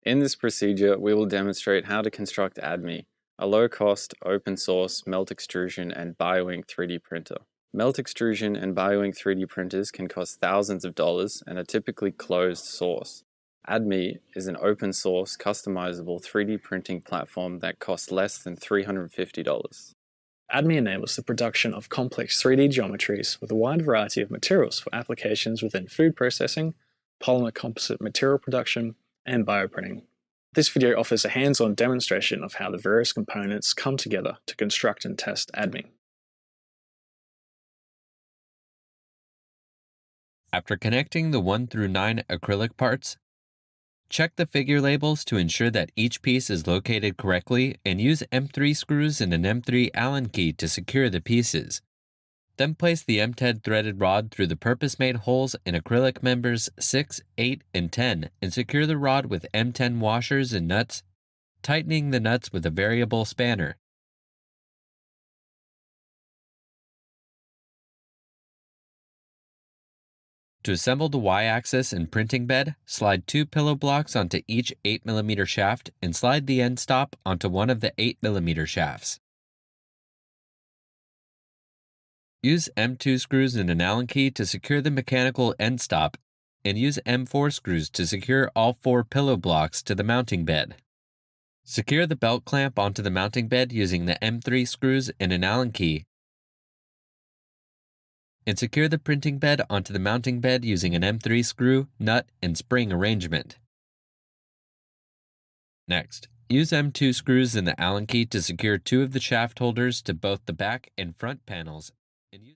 In this procedure, we will demonstrate how to construct ADME, a low-cost, open-source melt extrusion and Bioink 3D printer. Melt extrusion and Bioink 3D printers can cost thousands of dollars and are typically closed source. ADME is an open-source, customizable 3D printing platform that costs less than $350. ADME enables the production of complex 3D geometries with a wide variety of materials for applications within food processing, polymer composite material production, and bioprinting. This video offers a hands-on demonstration of how the various components come together to construct and test ADME. After connecting the 1 through 9 acrylic parts, check the figure labels to ensure that each piece is located correctly and use M3 screws and an M3 Allen key to secure the pieces. Then place the M10 threaded rod through the purpose-made holes in acrylic members 6, 8, and 10 and secure the rod with M10 washers and nuts, tightening the nuts with a variable spanner. To assemble the Y-axis and printing bed, slide 2 pillow blocks onto each 8mm shaft and slide the end stop onto one of the 8mm shafts. Use M2 screws and an Allen key to secure the mechanical end stop, and use M4 screws to secure all 4 pillow blocks to the mounting bed. Secure the belt clamp onto the mounting bed using the M3 screws and an Allen key, and secure the printing bed onto the mounting bed using an M3 screw, nut, and spring arrangement. Next, use M2 screws and the Allen key to secure 2 of the shaft holders to both the back and front panels